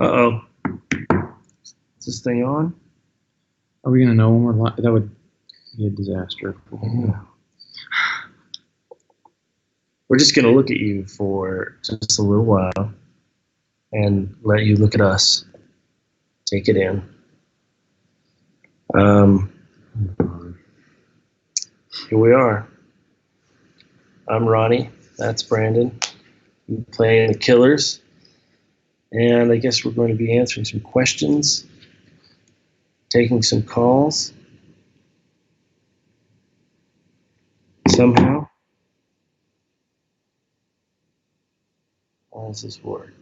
Uh-oh. Is this thing on? Are we gonna know when we're live? That would be a disaster. Yeah. We're just going to look at you for just a little while and let you look at us. Take it in. Here we are. I'm Ronnie. That's Brandon. We're playing the Killers. And I guess we're going to be answering some questions, taking some calls. Somehow. How does this work?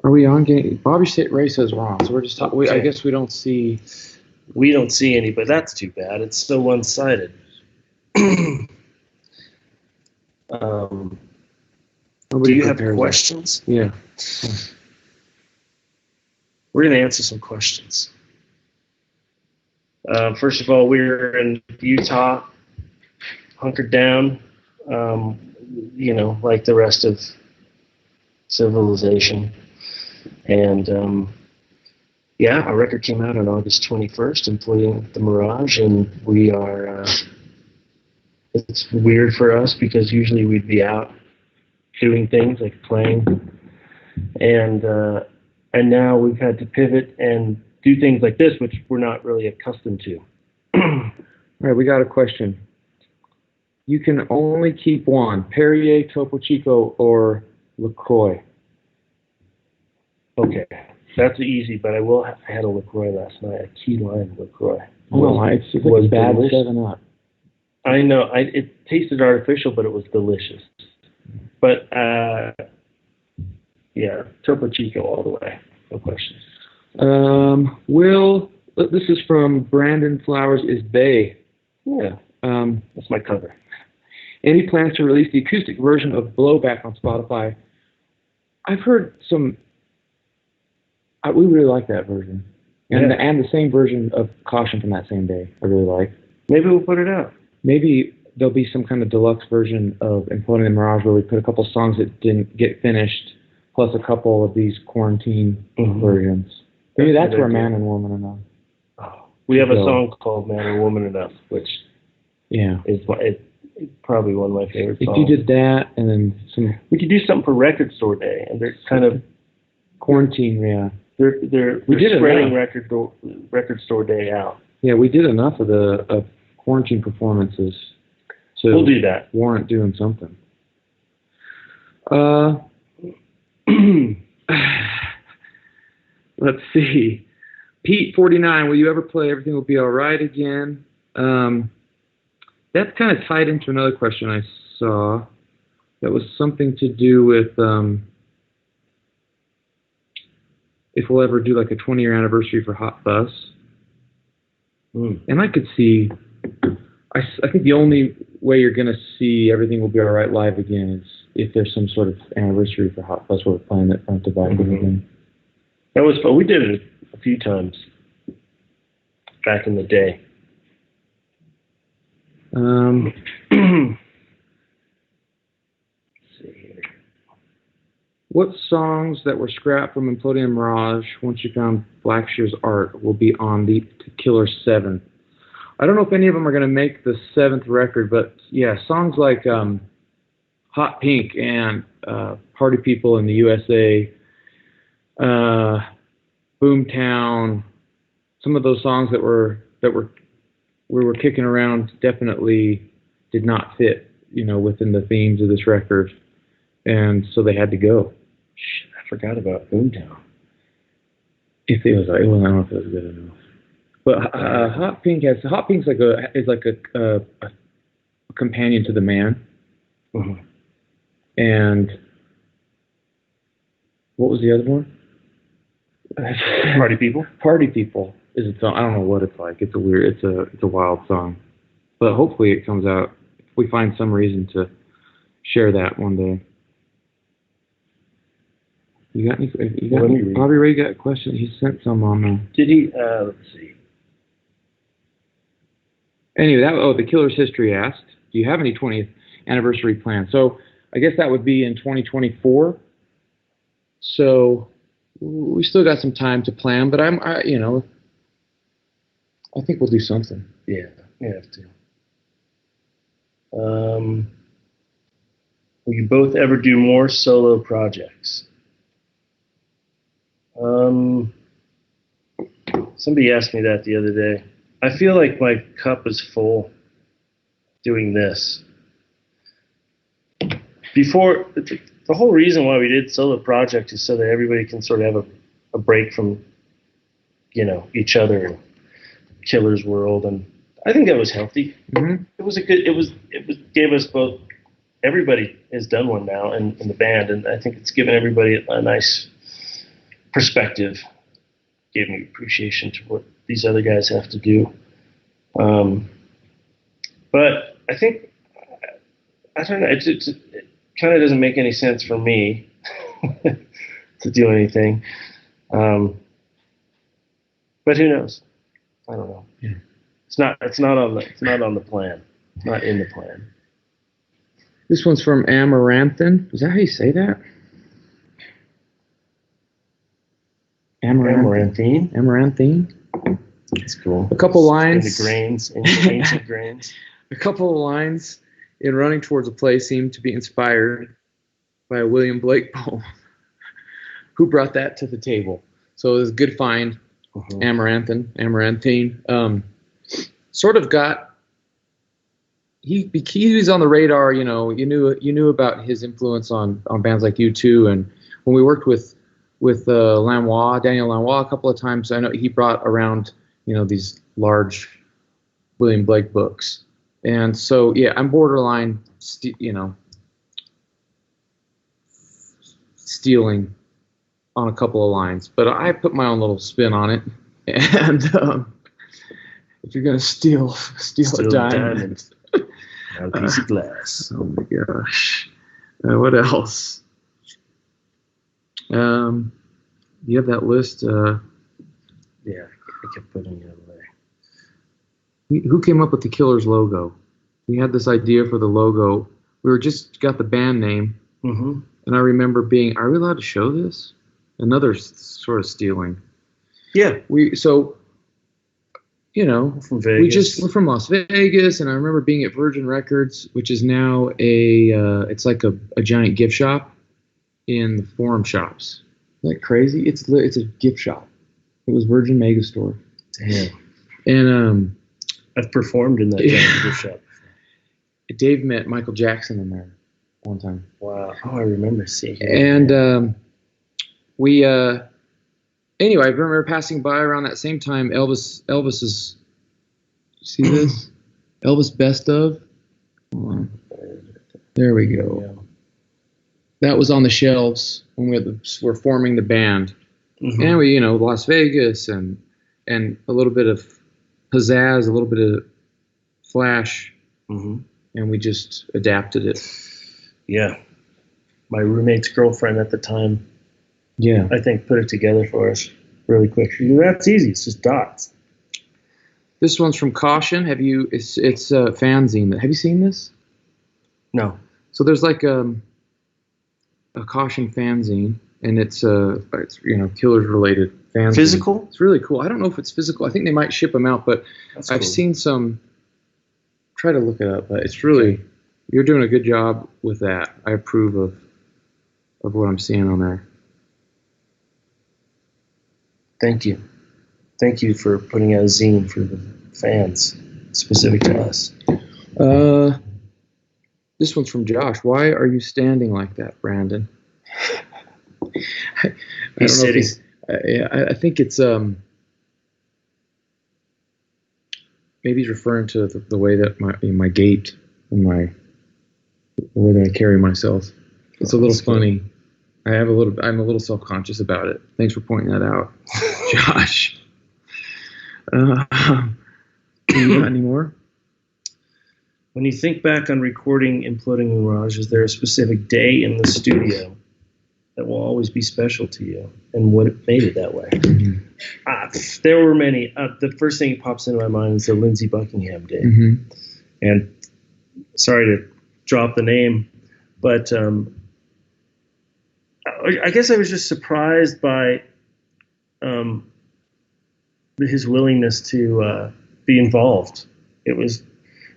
Are we on game? Bobby Ray says wrong, so we're just talking. Okay. I guess we don't see. We don't see any, but that's too bad. It's so one-sided. Do you have questions? Yeah. We're going to answer some questions. First of all, we're in Utah, hunkered down, like the rest of civilization. And, our record came out on August 21st, including the Mirage, and we are, it's weird for us because usually we'd be out doing things like playing, and now we've had to pivot and do things like this, which we're not really accustomed to. All right, we got a question. You can only keep one: Perrier, Topo Chico, or LaCroix. Okay, that's easy, but I had a LaCroix last night, a key lime LaCroix. No, it's like bad 7-Up. I know, it tasted artificial, but it was delicious. But, Topo Chico all the way, no question. This is from Brandon Flowers is Bay. Yeah, that's my cover. Any plans to release the acoustic version of Blowback on Spotify? I've heard some. We really like that version, and the same version of Caution from that same day. I really like. Maybe we'll put it out. Maybe there'll be some kind of deluxe version of Imploding the Mirage where we put a couple songs that didn't get finished, plus a couple of these quarantine versions. Maybe that's where Man and Woman Enough. Oh, we have a song called Man and Woman Enough, which is probably one of my favorite songs. If you did that, and then we could do something for Record Store Day, and they're kind of quarantine. Yeah, they're spreading Record Store Day out. Yeah, we did enough of the quarantine performances. So we'll do that. Warrant doing something. Let's see. Pete 49, will you ever play Everything Will Be Alright again? That's kind of tied into another question I saw. That was something to do with if we'll ever do like a 20-year anniversary for Hot Fuss. And I could see, I think the only way you're going to see Everything Will Be Alright live again is if there's some sort of anniversary for Hot Fuss where we're playing it front to back again. That was fun. We did it a few times back in the day. Let's see here. What songs that were scrapped from Imploding Mirage once you found Blackshear's art will be on the Killer 7? I don't know if any of them are going to make the 7th record, but yeah, songs like Hot Pink and Party People in the USA, Boomtown, some of those songs that we were kicking around definitely did not fit, within the themes of this record, and so they had to go. Shit, I forgot about Boomtown. I don't know if it was good enough. But Hot Pink's like a companion to The Man. Mm-hmm. And what was the other one? Party People. Party People is a song. I don't know what it's like. It's a wild song. But hopefully it comes out. If we find some reason to share that one day. Let me read. Bobby Ray got a question. He sent some on. Did he? Let's see. Anyway, the Killer's History asked, do you have any 20th anniversary plans? So I guess that would be in 2024. So we still got some time to plan, but I think we'll do something. Yeah, we have to. Will you both ever do more solo projects? Somebody asked me that the other day. I feel like my cup is full doing this. Before, the whole reason why we did solo project is so that everybody can sort of have a break from, each other and Killer's world, and I think that was healthy. Mm-hmm. It gave us both. Everybody has done one now in the band, and I think it's given everybody a nice perspective. Gave me appreciation to what these other guys have to do. But I think, I don't know, it kind of doesn't make any sense for me to do anything. But who knows? I don't know. Yeah. It's not on the plan. It's not in the plan. This one's from Amaranthin. Is that how you say that? Amaranthine. Amaranthine. That's cool. A couple lines. In the grains, in the ancient grains. A couple of lines in Running Towards a Play seem to be inspired by a William Blake poem. Who brought that to the table? So it was a good find. Amaranthine. Sort of got. He was on the radar. You knew about his influence on bands like U2, and when we worked with Daniel Lanois a couple of times, I know he brought around these large William Blake books, and so yeah, I'm borderline stealing on a couple of lines, but I put my own little spin on it. And if you're gonna steal a diamond. A piece of glass. Oh my gosh. What else? You have that list? Yeah, I kept putting it away. Who came up with the Killers logo? We had this idea for the logo. We just got the band name. Mm-hmm. And I remember being, are we allowed to show this? Another sort of stealing. Yeah. From Vegas. we're from Las Vegas, and I remember being at Virgin Records, which is now it's like a giant gift shop in the Forum Shops. Isn't that crazy? It's a gift shop. It was Virgin Megastore. Damn. And I've performed in that giant gift shop. Dave met Michael Jackson in there one time. Wow. Oh, I remember seeing him. And we anyway, I remember passing by around that same time. Elvis's. See this? Elvis Best Of. Hold on. There we go. Yeah. That was on the shelves when we were forming the band, and we, Las Vegas and a little bit of pizzazz, a little bit of flash, and we just adapted it. Yeah, my roommate's girlfriend at the time. Yeah, I think put it together for us really quick. That's easy. It's just dots. This one's from Caution. It's a fanzine. Have you seen this? No. So there's like a Caution fanzine, and it's Killers related fanzine. Physical? It's really cool. I don't know if it's physical. I think they might ship them out, but That's I've cool. seen some. Try to look it up, but it's really you're doing a good job with that. I approve of what I'm seeing on there. Thank you for putting out a zine for the fans, specific to us. This one's from Josh. Why are you standing like that, Brandon? He's sitting. I think it's maybe he's referring to the way that my gait and the way that I carry myself. It's a little funny. I'm a little self-conscious about it. Thanks for pointing that out, Josh. You got any more? When you think back on recording Imploding Mirage, is there a specific day in the studio that will always be special to you, and what made it that way. Mm-hmm. There were many. The first thing that pops into my mind is the Lindsey Buckingham day. Mm-hmm. And sorry to drop the name, but I guess I was just surprised by um, his willingness to be involved. It was.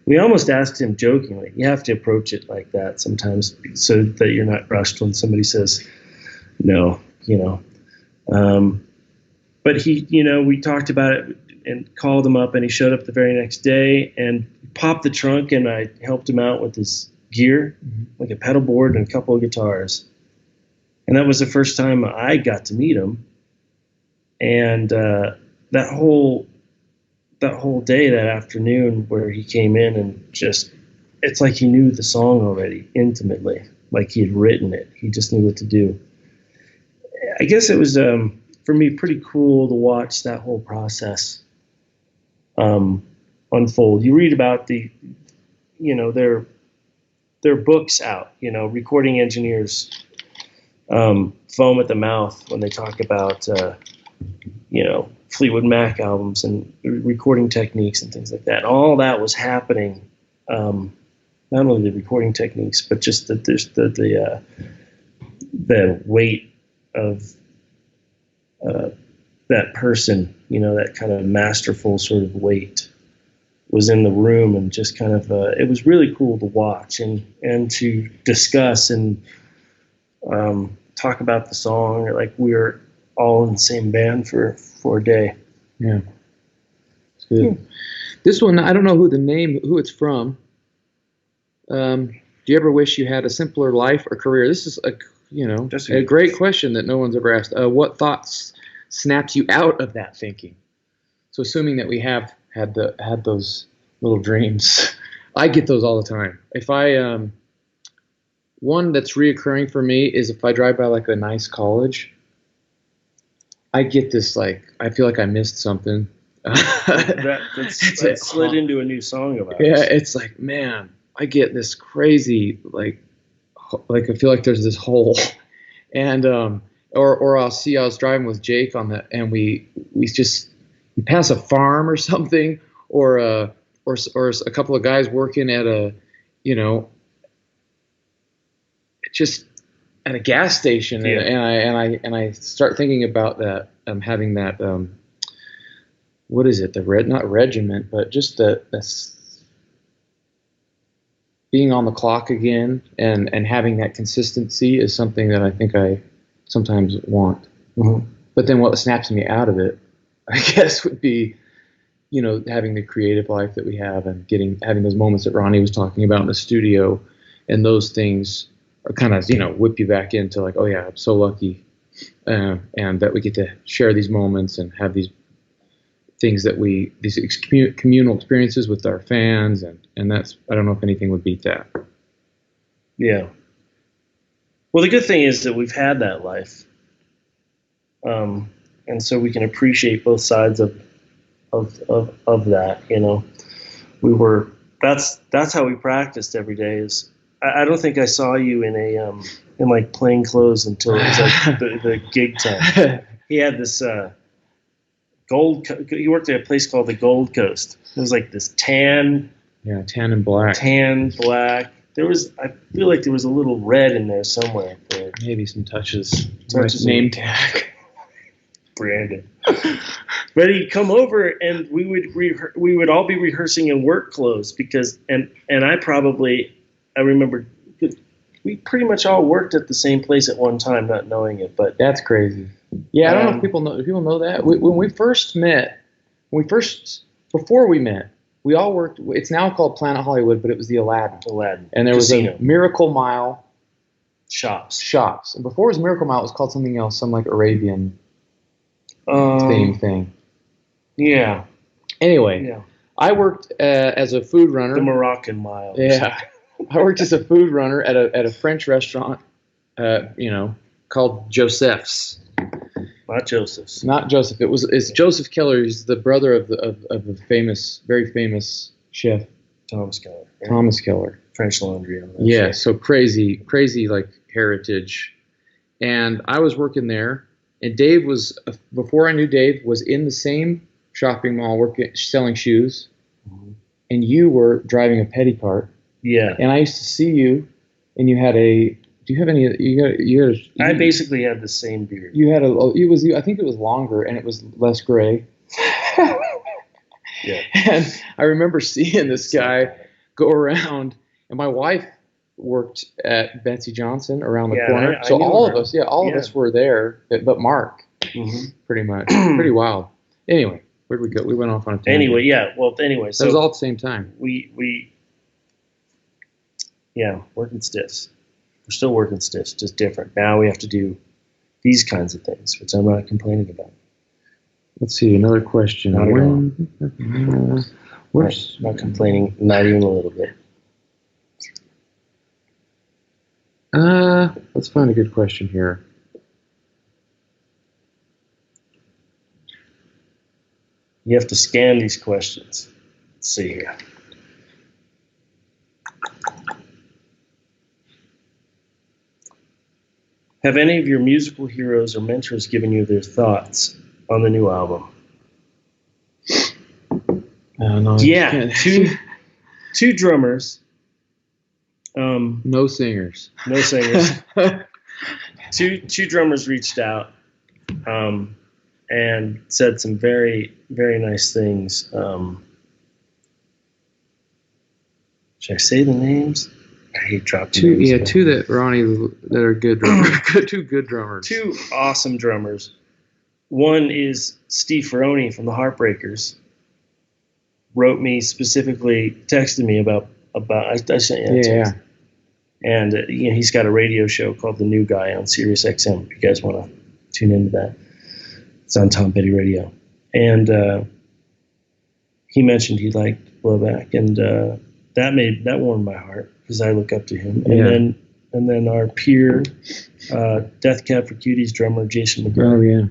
We almost asked him jokingly, you have to approach it like that sometimes so that you're not rushed when somebody says no, But he, we talked about it and called him up, and he showed up the very next day and popped the trunk, and I helped him out with his gear, like a pedal board and a couple of guitars. And that was the first time I got to meet him. And that whole day, that afternoon where he came in and just, it's like he knew the song already intimately, like he had written it. He just knew what to do. I guess it was, for me, pretty cool to watch that whole process unfold. You read about their books out, recording engineers foam at the mouth when they talk about, Fleetwood Mac albums and recording techniques and things like that. All that was happening, not only the recording techniques, but just the weight of that person, that kind of masterful sort of weight was in the room, and just kind of it was really cool to watch and to discuss and talk about the song, like we were all in the same band for a day. Yeah, it's good. This one, I don't know who it's from. Do you ever wish you had a simpler life or career? This is a great question that no one's ever asked. What thoughts snapped you out of that thinking? So assuming that we have had those little dreams, I get those all the time. If I one that's reoccurring for me is if I drive by like a nice college, I get this, like, I feel like I missed something. that slid into a new song of ours. Yeah, it's like, man, I get this crazy, like I feel like there's this hole. And or I was driving with Jake and we pass a farm or something, or a couple of guys working at just at a gas station, yeah. and I start thinking about that, having that, what is it, not regiment, but just the being on the clock again, and having that consistency is something that I think I sometimes want. Mm-hmm. But then what snaps me out of it, I guess, would be, having the creative life that we have, and having those moments that Ronnie was talking about in the studio, and those things are kind of, whip you back into like, oh yeah, I'm so lucky, and that we get to share these moments and have these things these communal experiences with our fans, and that's, I don't know if anything would beat that. Yeah. Well, the good thing is that we've had that life, and so we can appreciate both sides of that. That's how we practiced every day. Is I don't think I saw you in like plain clothes until it was like the gig time. He had this he worked at a place called the Gold Coast. It was like this tan and black. I feel like there was a little red in there somewhere. Maybe some touches. Name tag. Brandon. But he'd come over and we would all be rehearsing in work clothes and I remember we pretty much all worked at the same place at one time, not knowing it. But that's crazy. Yeah, I don't know if people know that. When we first met, before we met, we all worked. It's now called Planet Hollywood, but it was the Aladdin. And there Casino. Was a Miracle Mile shops. And before it was Miracle Mile, it was called something else, some like Arabian thing. Yeah. Anyway, yeah. I worked as a food runner. The Moroccan Mile. Yeah. I worked as a food runner at a French restaurant, called Joseph's. Not Joseph's. Not Joseph. It's Joseph Keller. He's the brother of the very famous chef Thomas Keller. Right? Thomas Keller. French Laundry. Yeah. So crazy like heritage, and I was working there, and Dave was before I knew Dave was in the same shopping mall working selling shoes, and you were driving a petty cart. Yeah. And I used to see you, and you had a. Do you have any? I basically had the same beard. You had a. It was. I think it was longer, and it was less gray. Yeah. And I remember seeing this guy go around, and my wife worked at Betsy Johnson around the corner. So all of us, of us were there, but Mark, pretty much, pretty wild. Anyway, where'd we go? We went off on a tangent. Anyway, so it was all at the same time. Working stiffs. We're still working stiffs, just different. Now we have to do these kinds of things, which I'm not complaining about. Let's see, another question. Not complaining, not even a little bit. Let's find a good question here. You have to scan these questions. Let's see here. Have any of your musical heroes or mentors given you their thoughts on the new album? No. Yeah, two drummers. No singers. No singers. two drummers reached out and said some very, very nice things. Should I say the names? I hate dropping names. Yeah, two that Ronnie that are good drummers. Two good drummers. Two awesome drummers. One is Steve Ferroni from the Heartbreakers. Wrote me specifically, texted me about I sent you a text. Yeah. And he's got a radio show called The New Guy on Sirius XM. If you guys want to tune into that, it's on Tom Petty Radio. And he mentioned he liked Blowback, and that warmed my heart because I look up to him. And then our peer, Death Cab for Cuties drummer Jason McGrath. Oh yeah.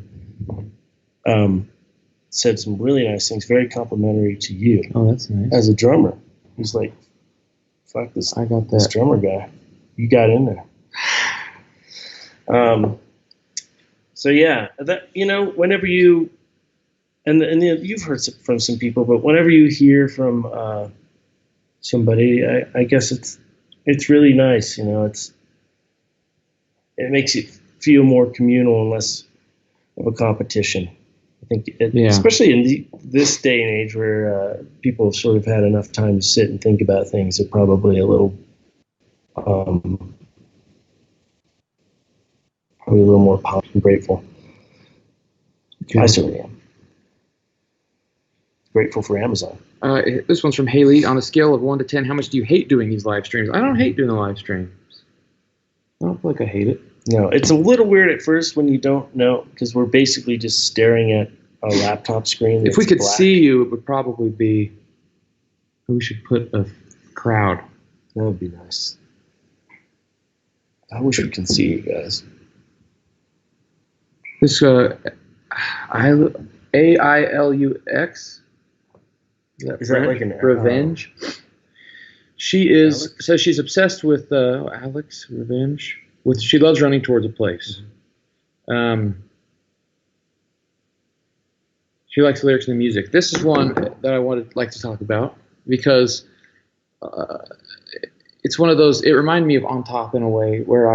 Said some really nice things, very complimentary to you. Oh, that's nice. As a drummer, he's like, "Fuck this! I got that. This drummer guy, you got in there." So yeah, that whenever you and you've heard from some people, but whenever you hear from somebody, I guess it's really nice. It makes you feel more communal and less of a competition. I think, especially in this day and age where people have sort of had enough time to sit and think about things, they're probably a little more positive and grateful. Okay. I certainly am. Grateful for Amazon. This one's from Haley. On a scale of 1 to 10, how much do you hate doing these live streams? I don't hate doing the live streams. I don't feel like I hate it. No, it's a little weird at first when you don't know, because we're basically just staring at a laptop screen. If we could see you, it would probably be. We should put a crowd. That would be nice. I wish we could see you guys. This AILUX. Is that like an Revenge? She is. Alex? So she's obsessed with Alex Revenge. She loves Running Towards a Place. Mm-hmm. She likes the lyrics and the music. This is one that I like to talk about because it's one of those. It reminded me of On Top in a way where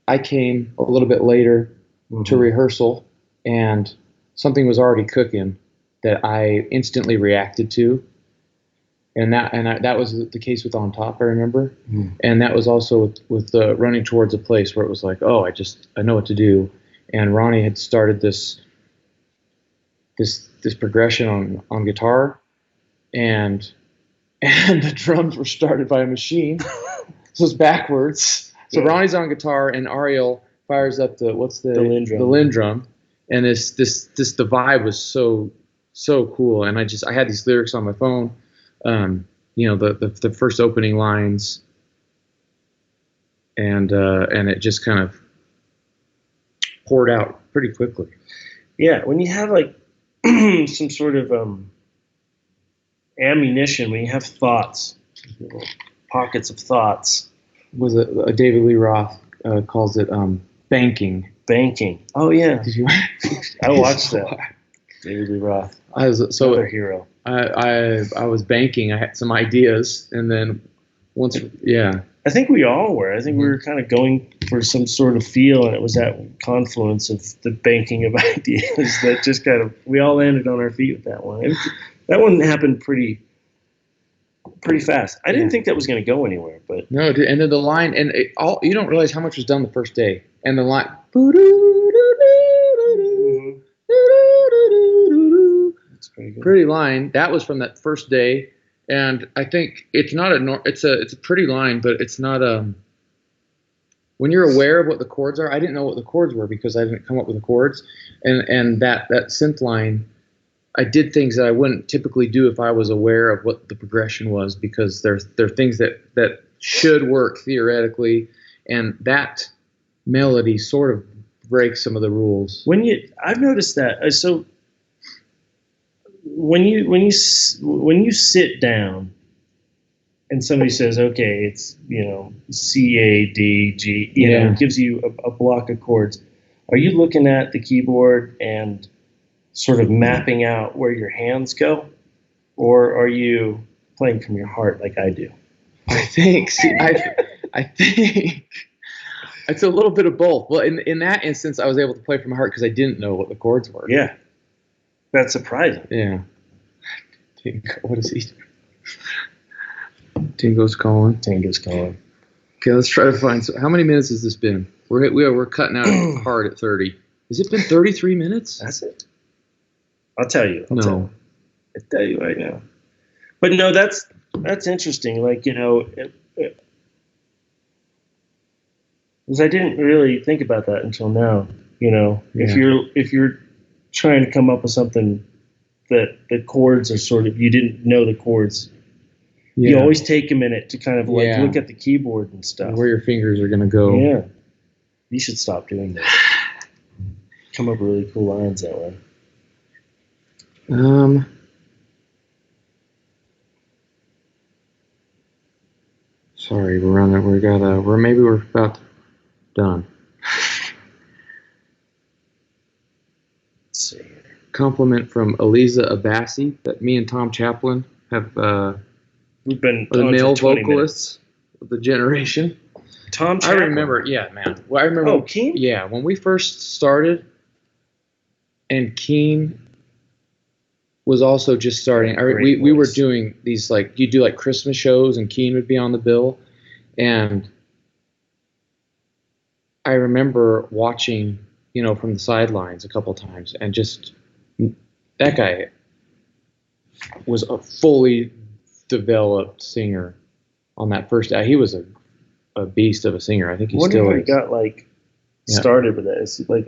I came a little bit later to rehearsal and something was already cooking that I instantly reacted to. And that was the case with On Top, I remember. And that was also with Running Towards a Place where it was like, oh, I know what to do. And Ronnie had started this progression on guitar, and the drums were started by a machine. So it's backwards. So Ronnie's on guitar and Ariel fires up the Lindrum. And the vibe was so cool. And I had these lyrics on my phone. The first opening lines, and it just kind of poured out pretty quickly. Yeah, when you have like some sort of ammunition, when you have thoughts, pockets of thoughts. Was a David Lee Roth calls it Banking. Banking. Oh yeah, Did you? I watched that. David Lee Roth, another hero. I was banking. I had some ideas, and then once, yeah. I think we all were. I think we were kind of going for some sort of feel, and it was that confluence of the banking of ideas that just kind of we all landed on our feet with that one. That one happened pretty fast. I didn't think that was going to go anywhere, but no. And then the line, and you don't realize how much was done the first day, and the line. It's pretty good. Pretty line. That was from that first day, and I think it's not it's a pretty line, but it's not when you're aware of what the chords are. I didn't know what the chords were because I didn't come up with the chords, and that synth line, I did things that I wouldn't typically do if I was aware of what the progression was, because there are things that should work theoretically, and that melody sort of breaks some of the rules. I've noticed that. So when you sit down and somebody says, okay, it's C A D G, it gives you a block of chords. Are you looking at the keyboard and sort of mapping out where your hands go, or are you playing from your heart like I do? I think it's a little bit of both. Well, in that instance, I was able to play from my heart because I didn't know what the chords were. Yeah, that's surprising. Yeah. What is he? Tingo's calling. Tingo's calling. Okay, let's try to find. How many minutes has this been? We're cutting out hard at 30. Has it been 33 minutes? That's it. I'll tell you. I'll tell you right now. But no, that's interesting. Like, because I didn't really think about that until now. If you're trying to come up with something that the chords are sort of, you didn't know the chords. Yeah. You always take a minute to kind of look at the keyboard and stuff. Where your fingers are going to go. Yeah. You should stop doing that. Come up with really cool lines that way. Sorry, maybe we're about done. Let's see. Compliment from Eliza Abassi that me and Tom Chaplin have. We've been the male vocalists of the generation. Tom Chaplin. I remember, yeah, man. Well, I remember. Oh, Keen? Yeah, when we first started, and Keen was also just starting. We were doing these, like, you do like Christmas shows, and Keen would be on the bill, and I remember watching, from the sidelines a couple times, and just that guy was a fully developed singer on that first. He was a beast of a singer. I think he still is. Got started with that. It's like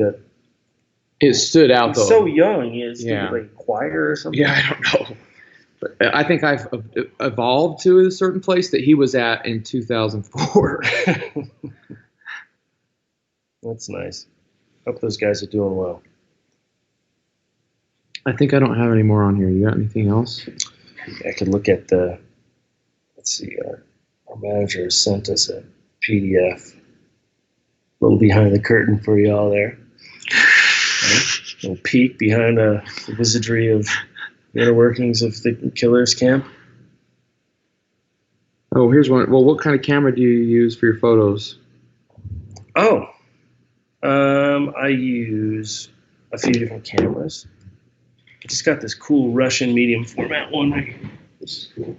it stood out though. So young. Is he like choir or something? Yeah, I don't know. But I think I've evolved to a certain place that he was at in 2004. That's nice. Hope those guys are doing well. I think I don't have any more on here. You got anything else? I could look at let's see, our manager sent us a PDF. A little behind the curtain for y'all there. A little peek behind the wizardry of the inner workings of the Killers camp. Oh, here's one. Well, what kind of camera do you use for your photos? Oh, I use a few different cameras. I just got this cool Russian medium format one right here. This is cool.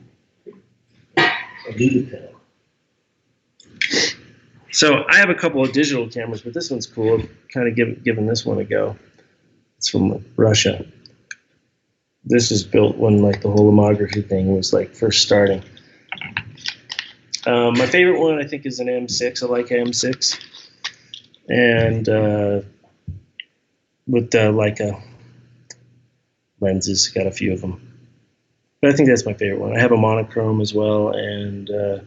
So I have a couple of digital cameras, but this one's cool. I'm kind of giving this one a go. It's from Russia. This is built when the whole lomography thing was first starting. My favorite one I think is an M6. I like M6, and with the Leica lenses, got a few of them. But I think that's my favorite one. I have a monochrome as well, and a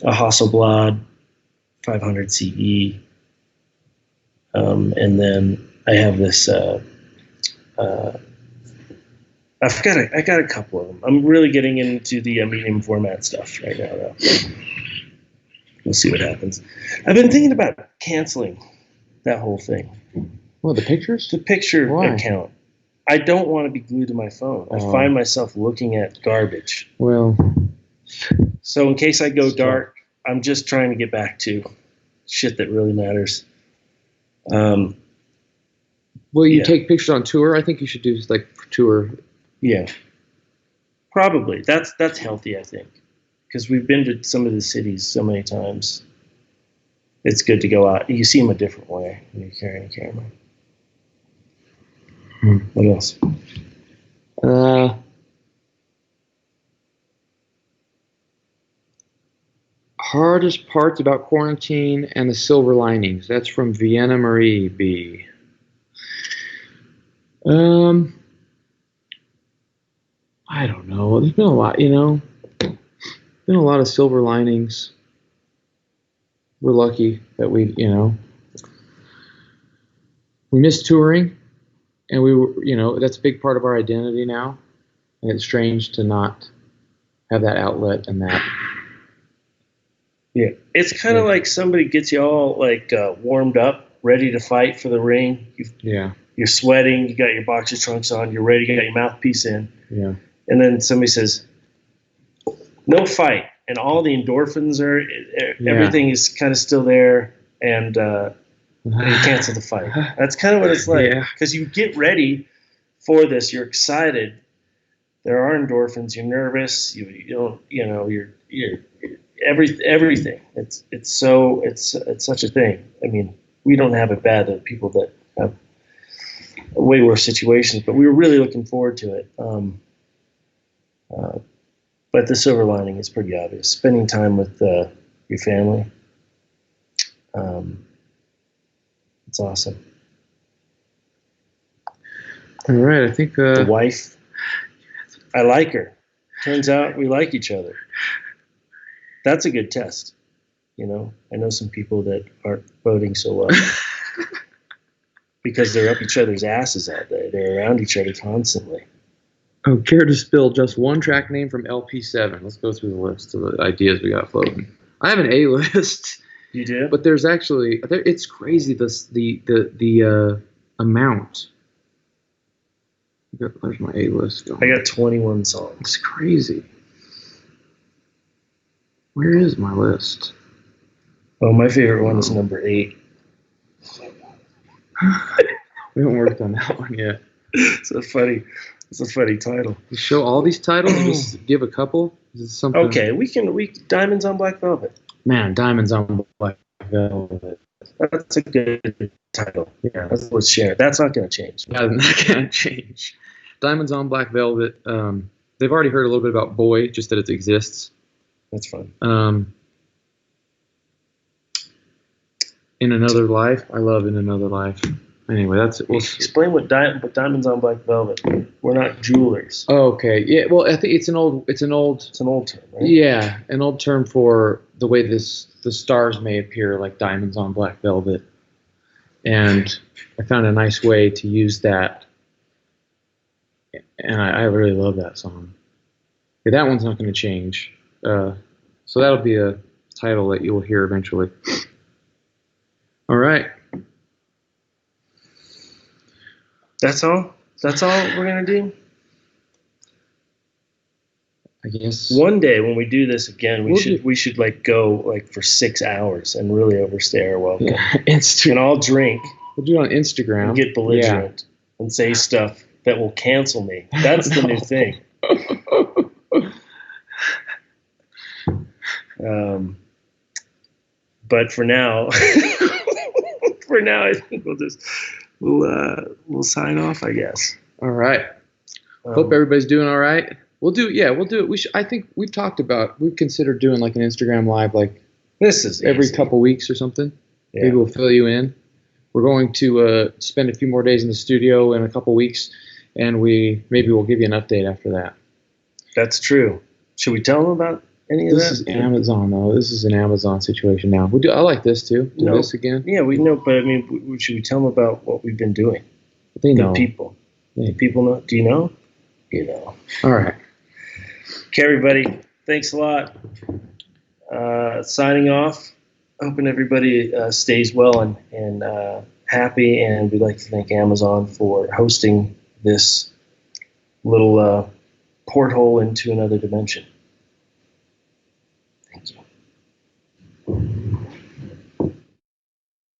Hasselblad 500 CE, and then I have this. I got a couple of them. I'm really getting into the medium format stuff right now, though. we'll see what happens. I've been thinking about canceling that whole thing. What, the pictures? The picture Why? account. I don't want to be glued to my phone. I find myself looking at garbage. Well, so in case I go dark, I'm just trying to get back to shit that really matters. Will you take pictures on tour? I think you should do like tour. Yeah, probably. That's healthy, I think, because we've been to some of the cities so many times. It's good to go out. You see them a different way when you're carrying a camera. What else? Hardest parts about quarantine and the silver linings. That's from Vienna Marie B. I don't know. There's been a lot, been a lot of silver linings. We're lucky that we missed touring, and we were, that's a big part of our identity now. And it's strange to not have that outlet and that. Yeah, it's kind of like somebody gets you all like warmed up, ready to fight for the ring. You're sweating. You got your boxer trunks on. You're ready. You got your mouthpiece in. Yeah. And then somebody says, "No fight," and all the endorphins are. Everything is kind of still there, and you cancel the fight. That's kind of what it's like. Because you get ready for this. You're excited. There are endorphins. You're nervous. You don't. You're everything. It's such a thing. I mean, we don't have it bad. There are people that have way worse situations, but we were really looking forward to it. But the silver lining is pretty obvious. Spending time with your family. It's awesome. All right, I think the wife. I like her. Turns out we like each other. That's a good test. I know some people that aren't voting so well because they're up each other's asses all day. They're around each other constantly. Oh, care to spill just one track name from LP7? Let's go through the list of the ideas we got floating. I have an A list. You do? But there's actually it's crazy the amount. There's my A list going. I got 21 songs. It's crazy. Where is my list? Oh, my favorite one is number 8. We haven't worked on that one yet. It's a funny title. You show all these titles and just give a couple? Is it something? Okay, we Diamonds on Black Velvet. Man, Diamonds on Black Velvet. That's a good title. Yeah, that's worth sharing. That's not going to change. Yeah, not going to change. Diamonds on Black Velvet. They've already heard a little bit about Boy, just that it exists. That's fun. In Another Life. I love In Another Life. Anyway, that's it. Explain what Diamonds on Black Velvet. We're not jewelers. Oh, okay. Yeah. Well, I think it's an old term, right? Yeah, an old term for the way the stars may appear like diamonds on black velvet, and I found a nice way to use that, and I really love that song. Yeah, that one's not going to change. So that'll be a title that you will hear eventually. All right. That's all? That's all we're going to do? I guess. One day when we do this again, we should like go like for 6 hours and really overstay our welcome. Yeah, and all drink. We'll do it on Instagram. And get belligerent and say stuff that will cancel me. That's the new thing. But for now, I think we'll sign off, I guess. All right. Hope everybody's doing all right. We'll do it. I think we've considered doing like an Instagram live, like this is every easy. couple weeks or something. Yeah. Maybe we'll fill you in. We're going to spend a few more days in the studio in a couple weeks, and we'll give you an update after that. That's true. Should we tell them about any of that? This is Amazon, though. This is an Amazon situation now. I like this too. Do this again. Yeah, we know, but I mean, should we tell them about what we've been doing? They know. People. Do people know? Do you know? You know. All right. Okay, everybody. Thanks a lot. signing off. Hoping everybody stays well and happy. And we'd like to thank Amazon for hosting this little porthole into another dimension.